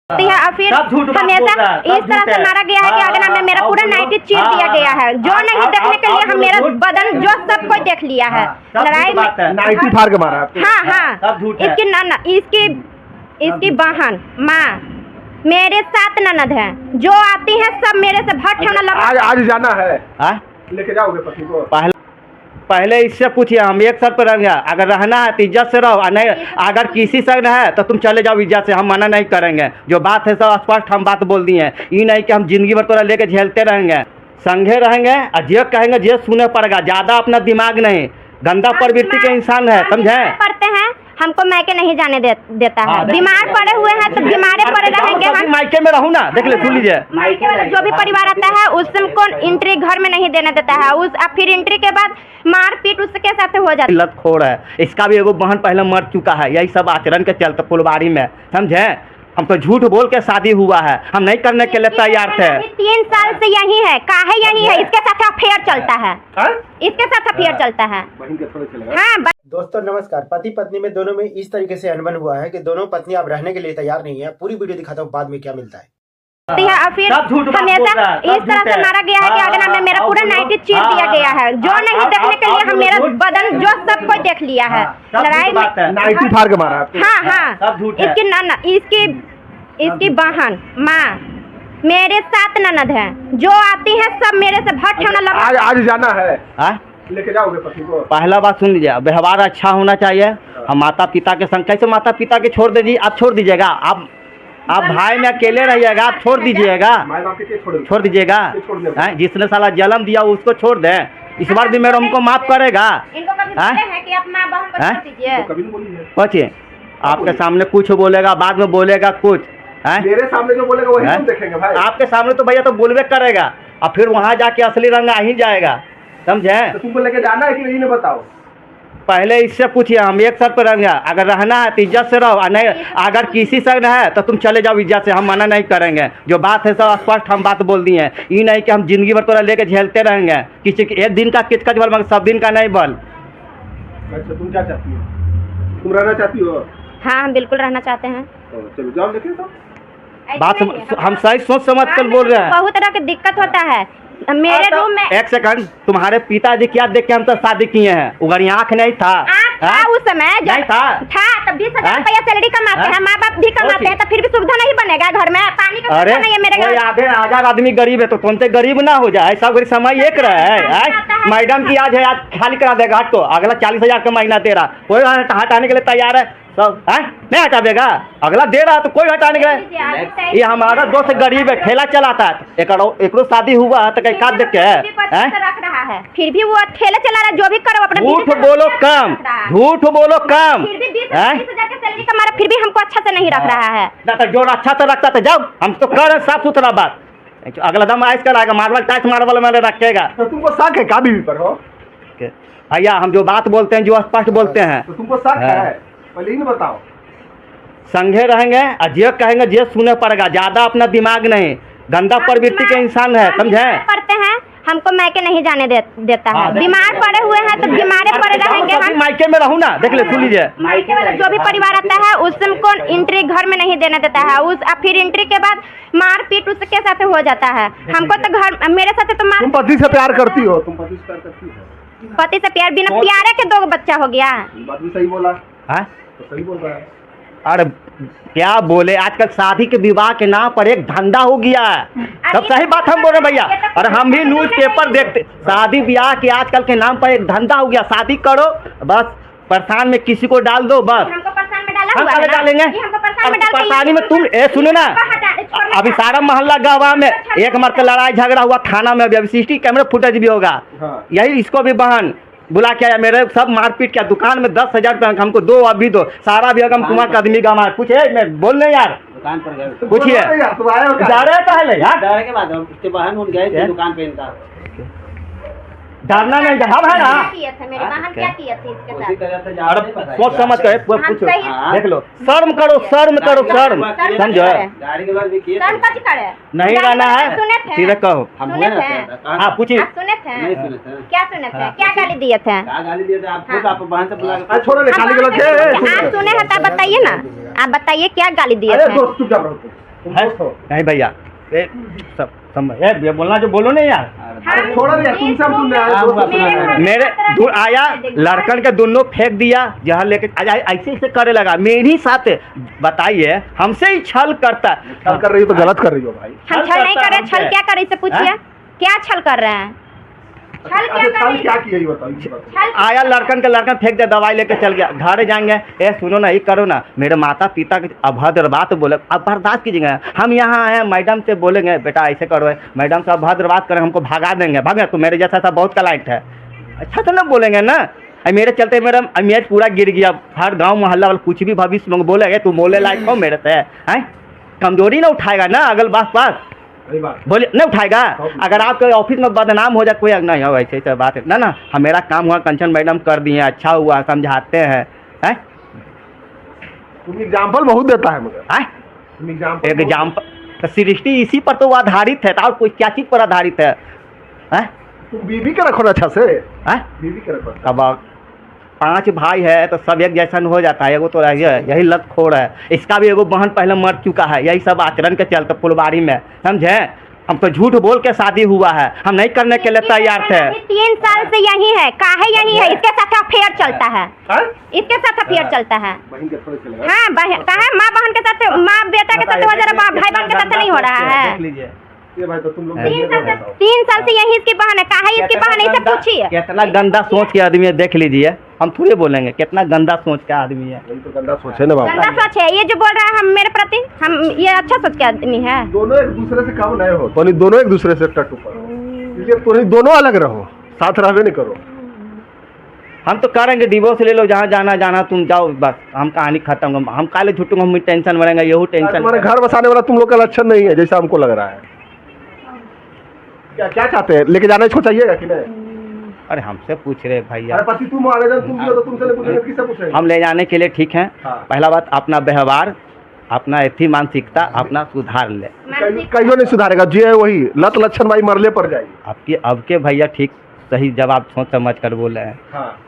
और फिर हमेशा इस तरह से मारा गया है कि अगर हमें मेरा पूरा नाइटी चीर दिया गया है, जो नहीं देखने के लिए हम मेरा बदन जो सब कोई देख लिया है। लड़ाई में नाइटी फाड़ के मारा। हाँ हाँ, इसकी बहन माँ मेरे 7 ननद हैं, जो आती हैं सब मेरे से भट्ट होने लगा। आज जाना है, लेके जाओगे पति को? पहले इससे पूछिए, हम एक साथ पर रहेंगे। अगर रहना है तो इज्जत से रहो, नहीं अगर किसी से है तो तुम चले जाओ इज्जत से, हम मना नहीं करेंगे। जो बात है सब स्पष्ट हम बात बोल दिए हैं। ये नहीं कि हम जिंदगी भर तोरा लेके झेलते रहेंगे। संघे रहेंगे और जे कहेंगे जे सुने पड़ेगा। ज़्यादा अपना दिमाग नहीं, गंदा प्रवृत्ति के इंसान है, समझे? पढ़ते हैं, हमको मायके नहीं जाने देता है। बीमार पड़े हुए हैं तो बीमारे पड़े रहेंगे। हम मायके में रहूँ ना, देख ले, सुन लीजिए। मायके वाला जो भी परिवार आता है उसको एंट्री घर में नहीं देने देता है। फिर एंट्री के बाद मारपीट उसके साथ हो जाती है। लतखोर है। इसका भी एगो बहन पहले मर चुका है, यही सब आचरण के चलते फुलवारी में, समझे? हम तो झूठ बोल के शादी हुआ है, हम नहीं करने के लिए तैयार थे। 3 साल से यही है, काहे यही है, इसके साथ अफेयर चलता है, इसके साथ अफेयर चलता है। हाँ दोस्तों नमस्कार। पति पत्नी में दोनों में इस तरीके से अनबन हुआ है कि दोनों पत्नी अब रहने के लिए तैयार नहीं है। पूरी वीडियो दिखाता हूँ बाद में क्या मिलता है। और फिर हमेशा इस तरह से मारा गया है कि अगर हमें मेरा पूरा नाइटी चीर दिया गया है, जो नहीं देखने के लिए हम मेरा बदन जो सब कोई देख लिया है। लड़ाई में नाइटी फाड़ के मारा। हाँ हाँ, इसकी बहन माँ मेरे 7 ननद हैं, जो आती हैं सब मेरे से भट्ट होने लगा। आज जाना है, लेके जाओगे पति को? पहला बात सुन लीजिए, व्यवहार अच्छा होना चाहिए। हम माता पिता के संग कैसे माता पिता के छोड़ दीजिए, आप छोड़ दीजिएगा। आप भाई में अकेले रहिएगा, आप छोड़ दीजिएगा, छोड़ दीजिएगा। जिसने साला जन्म दिया उसको छोड़ दें, इस बार भी मेरा हमको माफ करेगा। पूछिए, आपके सामने कुछ बोलेगा, बाद में बोलेगा कुछ। मेरे सामने जो बोलेगा वही हम देखेंगे भाई। आपके सामने तो भैया तो बोलबे करेगा, और फिर वहाँ जाके असली रंग आ ही जाएगा, समझे? तो तुमको लेके जाना है कि नहीं, बताओ। पहले इससे पूछिए, हम एक साथ पर रहेंगे। अगर रहना है तो इज्जत से रहो, नहीं अगर किसी से है तो तुम चले जाओ इज्जत से, हम मना नहीं करेंगे। जो बात है सब स्पष्ट हम बात बोल दिए हैं। ये नहीं कि हम जिंदगी भर तोरा लेके झेलते रहेंगे। किसी एक दिन का किचकच बल मगर सब दिन का नहीं बल। अच्छा तुम क्या चाहती हो? तुम रहना चाहती हो? हाँ हम बिल्कुल रहना चाहते हैं। चलो जाओ लेके। तो बात हम सही सोच समझ कर बोल रहे हैं। बहुत तरह की दिक्कत होता है मेरे रूम में। एक सेकंड, तुम्हारे पिताजी क्या देख के हम तो शादी किए हैं? उगरी आँख नहीं था उस समय नहीं था तब 20,000 रुपया सैलरी कमाते हैं, माँ बाप भी कमाते हैं, तो फिर भी सुविधा नहीं बनेगा घर में? पानी का सुविधा नहीं है मेरे घर। आधे हजार आदमी गरीब है तो तुम तो गरीब ना हो जाए। सब समय एक रहे। मैडम की आज है, आज खाली करा देगा हट को, अगला 40,000 का महीना दे रहा, कोई हटाने के लिए तैयार है? सब नहीं हटा देगा, अगला दे रहा तो कोई हटाने के लिए। ये हमारा दोस्त गरीब है, ठेला चलाता है, एकरो शादी हुआ है तो कहीं का देख के रख रहा है, फिर भी वो ठेला चला रहा है। जो भी करो अपना झूठ बोलो कम, झूठ बोलो कम। फिर भी 20,000 का सैलरी कमा, फिर भी हमको अच्छा से नहीं रख रहा है। ना जो अच्छा से रखता था, जाओ हम तो कर रहे साफ सुथरा बात। अगला दम आइस कराएगा, मार्बल टाइस मार्बल में रखेगा। तो तुमको शक है का बीवी पर हो? भैया हम जो बात बोलते हैं, जो स्पष्ट बोलते हैं। तो तुमको शक है, पहले ही बताओ। संघे रहेंगे और जे कहेंगे जे सुने पड़ेगा। ज़्यादा अपना दिमाग नहीं, गंदा प्रवृत्ति के इंसान है, समझे? पढ़ते हैं, हमको मायके नहीं जाने देता है। बीमार पड़े हुए हैं तो बीमारे पड़े रहेंगे। हम मायके में रहूँ ना, देख ले, सुन लीजिए। मायके वाला जो भी परिवार आता है उसको एंट्री घर में नहीं देने देता है। फिर एंट्री के बाद मारपीट उसके साथ हो जाता है। हमको तो घर मेरे साथ तो तुम पति से प्यार करती हो? तुम पति से प्यार करती हो? पति से प्यार, बिना प्यारे के 2 बच्चा हो गया। बात भी सही बोला है, तो सही बोल रहा है। अरे क्या बोले, आजकल शादी के विवाह के नाम पर एक धंधा हो गया है। सब सही बात हम बोल रहे भैया, और हम भी न्यूज पेपर देखते। शादी ब्याह के आजकल के नाम पर एक धंधा हो गया। शादी करो बस, परेशान में किसी को डाल दो बस। हमको परेशान में डाला हम हुआ है ना? डालेंगे परेशानी में। तुम सुनो ना, अभी सारा मोहल्ला गवाह में एक मरते लड़ाई झगड़ा हुआ थाना में, अभी CCTV कैमरा फुटेज भी होगा। यही इसको भी बहन बुला के आया, मेरे सब मारपीट किया। दुकान में 10,000 रुपया हमको दो, अभी दो। सारा भी अगम कुमार का आदमी का मार पूछे, मैं बोल रहे यार दुकान पर गए, पूछिए जा रहे के बाद उसके बहन उन गए थे दुकान पे इनका। डरना नहीं हम है ना। क्या किए थे मेरी बहन, क्या किए थे इसके साथ? अरे सोच समझ कर हम पूछो, सही- देख लो, शर्म करो शर्म करो शर्म, समझो सर कच करे नहीं रहना है, सुने थे? सीधे कहो। सुने थे? हाँ पूछिए। आप सुने थे? क्या सुने थे? क्या गाली दिए थे? अरे छोड़ो ना, गाली गलौज है। आप सुने हैं तो बताइए ना, आप बताइए क्या गाली दिए अरे थे? दोस्त चुपचाप रहो तुम दोस्त हो। नहीं भैया सब ये बोलना जो बोलो नहीं यार। अरे छोड़ो ना यार, तुमसे हम सुन रहे हैं, दोस्त सुन रहे हैं। मेरे दूर आया लड़कन के दोनों फेंक दिया जहाँ लेके ऐसे ऐसे करे लगा मेरे ही साथ। बताइए हमसे ही छल करता। छल कर रही हो तो गलत कर रही हो भाई। हम छल नहीं कर रहे, छल क्या कर रही से पूछिए, क्या छल कर रहे हैं? छल क्या कर रही? क्या किया ये बताओ। आया लड़कन फेंक दे, दवाई लेके चल गया। घर जाएंगे, ए सुनो ना ये करो ना, मेरे माता पिता के अभद्र बात बोले, अब बर्दाश्त कीजिएगा। हम यहाँ आए मैडम से बोलेंगे बेटा ऐसे करो, मैडम से अभद्र बात करें हमको भगा देंगे, भागे तो मेरे जैसा सा बहुत क्लाइंट है, अच्छा तो ना बोलेंगे ना। मेरे चलते मेरा इमेज पूरा गिर गया, हर गाँव मोहल्ला वाला कुछ भी भविष्य में बोलेगा तू बोले लायक हो मेरे से है, कमजोरी ना उठाएगा ना अगल पास बोले नहीं उठाएगा। अगर आपके ऑफिस में बदनाम हो जाए कोई नहीं हो, ऐसे ऐसे बात है ना हम मेरा काम हुआ कंचन मैडम कर दिए, अच्छा हुआ समझाते हैं है? तुम एग्जाम्पल बहुत देता है मगर एग्जाम्पल तो सृष्टि इसी पर तो आधारित है, और कोई क्या चीज पर आधारित है? तुम बीवी के रखो ना अच्छा से, बीवी के रखो। अब 5 भाई है तो सब एक जैसा हो जाता है, एगो तो यही लत खोर है। इसका भी एगो बहन पहले मर चुका है, यही सब आचरण के चलते फुलवारी में, समझे? हम तो झूठ बोल के शादी हुआ है, हम नहीं करने के लिए तैयार थे। 3 साल से यही है, काहे यही है, इसके साथ अफेयर चलता है, इसके साथ अफेयर चलता है। हाँ कहा माँ बहन के साथ, माँ बेटा के साथ हो जा रहा, भाई बहन के साथ नहीं हो रहा है। ये भाई तो तुम लोग 3 साल से यही इसकी बहन है, काहे इसकी बहन है, इसे पूछिए। कितना गंदा सोच के आदमी है, देख लीजिए, हम थोड़े बोलेंगे कितना गंदा सोच के आदमी है। तो गंदा सोच है ना बाबू, गंदा सोच है ये जो बोल रहा है हम मेरे प्रति, हम ये अच्छा सोच के आदमी है। दोनों एक दूसरे से कम नहीं हो, तो दोनों एक दूसरे से टट्टू पड़ो, इसलिए तो दोनों अलग रहो, साथ रहबे नहीं करो। हम तो करेंगे डिवोर्स ले लो, जहाँ जाना तुम जाओ, बस हम कहानी खत्म। हम काले झूठूंगा, हम टेंशन बढ़ेंगे, यही टेंशन। हमारे घर बसाने वाला तुम लोग का लक्षण नहीं है जैसा हमको लग रहा है। क्या चाहते हैं, लेके जाना इसको चाहिएगा कि नहीं? अरे हमसे पूछ रहे भैया, अरे पति तुम आवेदन तुम दियो तो तुमसे नहीं पूछेंगे, किससे पूछेंगे? हम ले जाने के लिए ठीक है। हाँ। पहला बात अपना व्यवहार, अपना एथी मानसिकता अपना सुधार ले। कहियो नहीं सुधारेगा, जो है वही लत लक्षण भाई मरले पर जाएगी आपकी। अब के भैया ठीक सही जवाब सोच समझ कर बोले हैं। हाँ।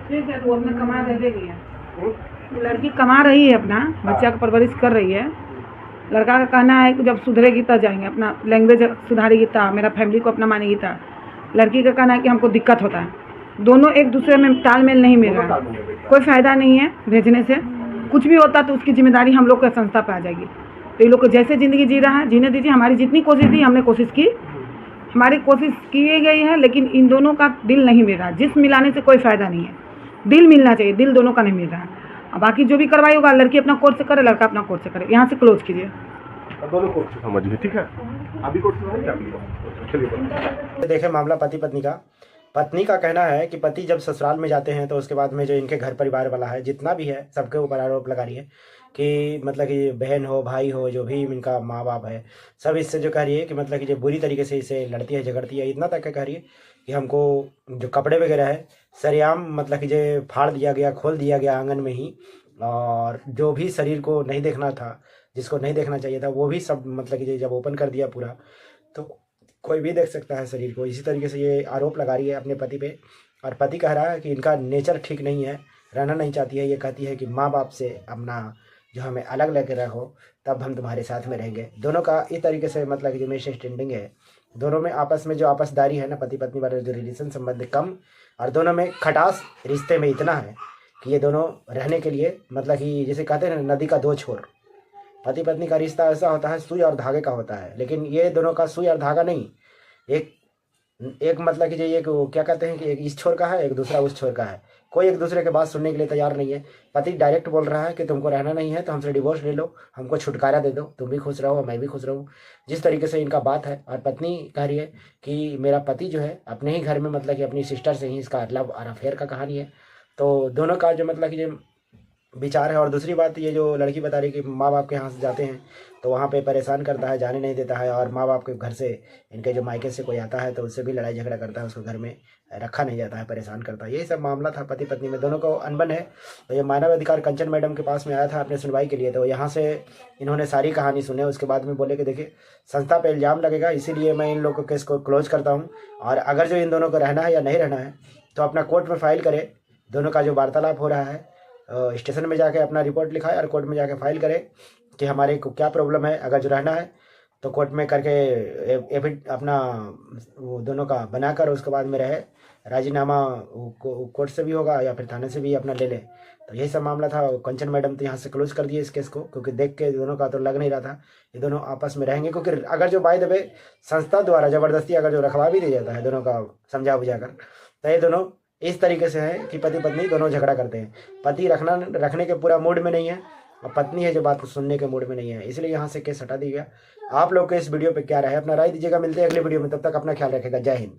ठीक है, तो अपना कमा देगी, लड़की कमा रही है, अपना बच्चा का परवरिश कर रही है। लड़का का कहना है कि जब सुधरेगी तब जाएंगे, अपना लैंग्वेज सुधारेगी तब, मेरा फैमिली को अपना मानेगी तब। लड़की का कहना है कि हमको दिक्कत होता है, दोनों एक दूसरे में तालमेल नहीं मिल रहा है, कोई फ़ायदा नहीं है भेजने से। कुछ भी होता तो उसकी जिम्मेदारी हम लोग के संस्था पे आ जाएगी। तो ये लोग को जैसे ज़िंदगी जी रहा है जीने दीजिए, हमारी जितनी कोशिश थी हमने कोशिश की, हमारी कोशिश की गई है, लेकिन इन दोनों का दिल नहीं मिल रहा। जिस मिलाने से कोई फ़ायदा नहीं है, दिल मिलना चाहिए, दिल दोनों का नहीं मिल रहा है। अब बाकी जो भी करवाई होगा, लड़की अपना कोर्स करे, लड़का अपना कोर्स करे, यहाँ से क्लोज कीजिए। दोनों कोर्स से समझिए, ठीक है? अभी कोर्स में क्या चलिए। देखें मामला पति पत्नी का। पत्नी का कहना है कि पति जब ससुराल में जाते हैं तो उसके बाद में जो इनके घर परिवार वाला है जितना भी है सबके ऊपर आरोप लगा रही है कि मतलब कि बहन हो भाई हो जो भी इनका माँ बाप है सब इससे जो कह रही है कि मतलब कि जो बुरी तरीके से इसे लड़ती है झगड़ती है। इतना तक कह रही है कि हमको जो कपड़े वगैरह है सरेआम मतलब कि जो फाड़ दिया गया, खोल दिया गया आंगन में ही, और जो भी शरीर को नहीं देखना था, जिसको नहीं देखना चाहिए था, वो भी सब मतलब कि जब ओपन कर दिया पूरा तो कोई भी देख सकता है शरीर को। इसी तरीके से ये आरोप लगा रही है अपने पति पे। और पति कह रहा है कि इनका नेचर ठीक नहीं है, रहना नहीं चाहती है। ये कहती है कि माँ बाप से अपना जो हमें अलग लेकर रखो तब हम तुम्हारे साथ में रहेंगे। दोनों का इस तरीके से मतलब कि जो मिसअंडरस्टैंडिंग है, दोनों में आपस में जो आपसदारी है ना, पति पत्नी वाले जो रिलेशन संबंध कम, और दोनों में खटास रिश्ते में इतना है कि ये दोनों रहने के लिए मतलब कि जैसे कहते हैं ना नदी का 2 छोर, पति पत्नी का रिश्ता ऐसा होता है सुई और धागे का होता है। लेकिन ये दोनों का सुई और धागा नहीं, एक मतलब कि जो एक क्या कहते हैं कि एक इस छोर का है, एक दूसरा उस छोर का है। कोई एक दूसरे के बात सुनने के लिए तैयार नहीं है। पति डायरेक्ट बोल रहा है कि तुमको रहना नहीं है तो हमसे डिवोर्स ले लो, हमको छुटकारा दे दो, तुम भी खुश रहो मैं भी खुश रहूँ, जिस तरीके से इनका बात है। और पत्नी कह रही है कि मेरा पति जो है अपने ही घर में मतलब कि अपनी सिस्टर से ही इसका लव और अफेयर का कहानी है। तो दोनों का जो मतलब कि जो विचार है। और दूसरी बात ये जो लड़की बता रही कि माँ बाप के यहाँ से जाते हैं तो वहाँ पे परेशान करता है, जाने नहीं देता है, और माँ बाप के घर से इनके जो मायके से कोई आता है तो उससे भी लड़ाई झगड़ा करता है, उसको घर में रखा नहीं जाता है, परेशान करता है। यही सब मामला था पति पत्नी में, दोनों को अनबन है। तो ये मानव अधिकार कंचन मैडम के पास में आया था अपने सुनवाई के लिए, तो यहाँ से इन्होंने सारी कहानी सुने। उसके बाद में बोले कि देखिए संस्था पे इल्ज़ाम लगेगा, इसीलिए मैं इन लोगों के केस को क्लोज करता हूँ, और अगर जो इन दोनों को रहना है या नहीं रहना है तो अपना कोर्ट में फाइल करे। दोनों का जो वार्तालाप हो रहा है स्टेशन में जाके अपना रिपोर्ट लिखाए और कोर्ट में जाके फाइल करे कि हमारे को क्या प्रॉब्लम है। अगर जो रहना है तो कोर्ट में करके अपना वो दोनों का बनाकर उसके बाद में रहे, राजीनामा कोर्ट से भी होगा या फिर थाने से भी अपना ले ले। तो यही सब मामला था। कंचन मैडम तो यहाँ से क्लोज कर दिए इस केस को, क्योंकि देख के दोनों का तो लग नहीं रहा था ये दोनों आपस में रहेंगे। क्योंकि अगर जो बाय द वे संस्था द्वारा ज़बरदस्ती अगर जो रखवा भी दिया जाता है दोनों का समझा बुझा कर, तो ये दोनों इस तरीके से है कि पति पत्नी दोनों झगड़ा करते हैं। पति रखने के पूरा मूड में नहीं है और पत्नी है जो बात सुनने के मूड में नहीं है, इसलिए यहाँ से केस हटा दिया गया। आप लोग के इस वीडियो पे क्या रहे अपना राय दीजिएगा। मिलते हैं अगले वीडियो में, तब तक अपना ख्याल रखेगा। जय हिंद।